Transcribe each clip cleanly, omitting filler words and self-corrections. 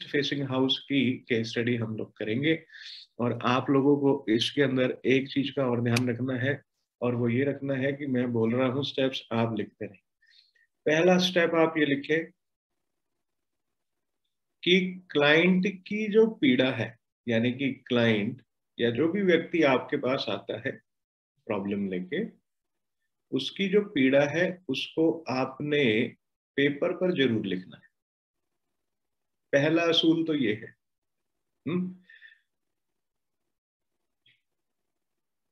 Facing house की case study हम लोग करेंगे। और आप लोगों को इसके अंदर एक चीज का और ध्यान रखना है, और वो ये रखना है कि मैं बोल रहा हूँ स्टेप्स, आप लिखते रहें। पहला स्टेप आप ये लिखें कि क्लाइंट की जो पीड़ा है, यानी कि क्लाइंट या जो भी व्यक्ति आपके पास आता है प्रॉब्लम लेके, उसकी जो पीड़ा है उसको आपने पेपर पर जरूर लिखना है। पहला असूल तो ये है।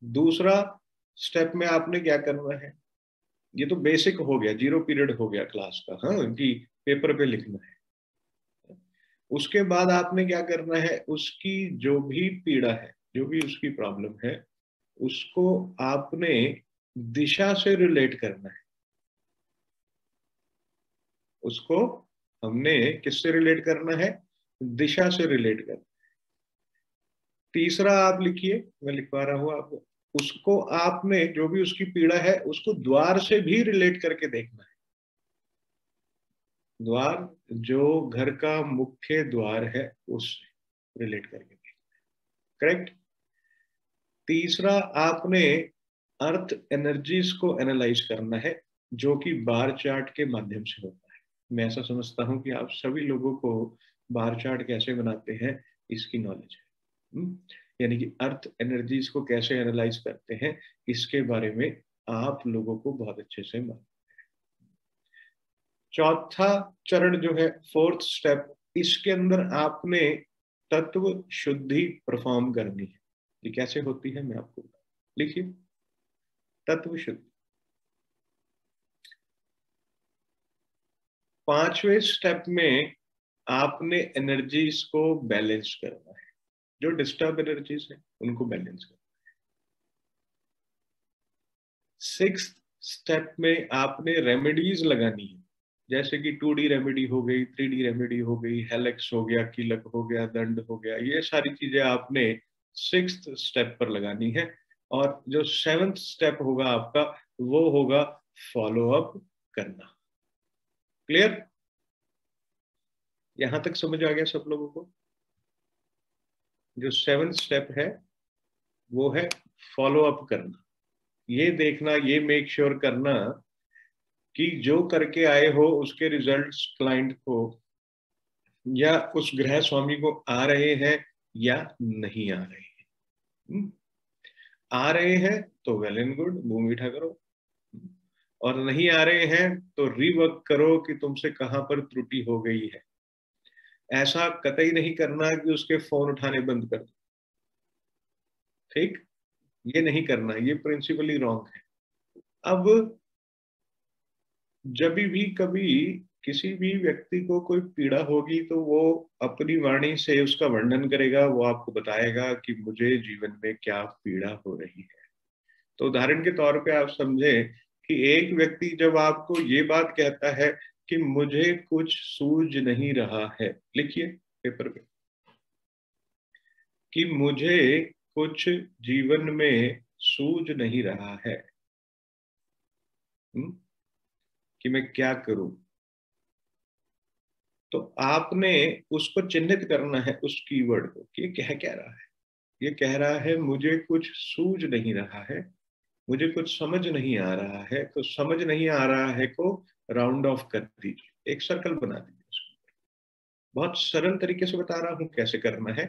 दूसरा स्टेप में आपने क्या करना है, ये तो बेसिक हो गया, जीरो पीरियड हो गया क्लास का, हाँ, कि पेपर पे लिखना है। उसके बाद आपने क्या करना है, उसकी जो भी पीड़ा है, जो भी उसकी प्रॉब्लम है, उसको आपने दिशा से रिलेट करना है। उसको हमने किससे रिलेट करना है, दिशा से रिलेट करना है। तीसरा आप लिखिए, मैं लिखवा रहा हूं आपको, उसको आपने जो भी उसकी पीड़ा है उसको द्वार से भी रिलेट करके देखना है। द्वार, जो घर का मुख्य द्वार है उससे रिलेट करके देखना है। करेक्ट। तीसरा आपने अर्थ एनर्जीज को एनालाइज करना है, जो कि बार चार्ट के माध्यम से होता है। मैं ऐसा समझता हूं कि आप सभी लोगों को बार चार्ट कैसे बनाते हैं इसकी नॉलेज है। यानी कि अर्थ एनर्जीज को कैसे एनालाइज करते हैं इसके बारे में आप लोगों को बहुत अच्छे से मालूम। चौथा चरण जो है, फोर्थ स्टेप, इसके अंदर आपने तत्व शुद्धि परफॉर्म करनी है। ये कैसे होती है मैं आपको बता, लिखिए, तत्व शुद्धि। पांचवें स्टेप में आपने एनर्जीज को बैलेंस करना है, जो डिस्टर्ब एनर्जीज है उनको बैलेंस करना है। सिक्स्थ स्टेप में आपने रेमेडीज लगानी है, जैसे कि 2D रेमेडी हो गई, 3D रेमेडी हो गई, हेलेक्स हो गया, कीलक हो गया, दंड हो गया, ये सारी चीजें आपने सिक्स्थ स्टेप पर लगानी है। और जो सेवंथ स्टेप होगा आपका, वो होगा फॉलो अप करना। क्लियर? यहां तक समझ आ गया सब लोगों को? जो सेवंथ स्टेप है वो है फॉलो अप करना। ये देखना, ये मेक श्योर करना कि जो करके आए हो उसके रिजल्ट्स क्लाइंट को या उस गृह स्वामी को आ रहे हैं या नहीं आ रहे हैं। आ रहे हैं तो वेल एंड गुड, मुंह मीठा करो, और नहीं आ रहे हैं तो रीवर्क करो कि तुमसे कहां पर त्रुटि हो गई है। ऐसा कतई नहीं करना कि उसके फोन उठाने बंद कर दो, ठीक? ये नहीं करना, ये प्रिंसिपली रॉन्ग है। अब जब भी कभी किसी भी व्यक्ति को कोई पीड़ा होगी तो वो अपनी वाणी से उसका वर्णन करेगा, वो आपको बताएगा कि मुझे जीवन में क्या पीड़ा हो रही है। तो उदाहरण के तौर पे आप समझे कि एक व्यक्ति जब आपको ये बात कहता है कि मुझे कुछ सूझ नहीं रहा है, लिखिए पेपर पे, कि मुझे कुछ जीवन में सूझ नहीं रहा है, कि मैं क्या करूं। तो आपने उसको चिन्हित करना है, उस कीवर्ड को, कि ये कह रहा है। ये कह रहा है मुझे कुछ सूझ नहीं रहा है, मुझे कुछ समझ नहीं आ रहा है। तो समझ नहीं आ रहा है को राउंड ऑफ कर दीजिए, एक सर्कल बना दीजिए उसको। बहुत सरल तरीके से बता रहा हूं कैसे करना है,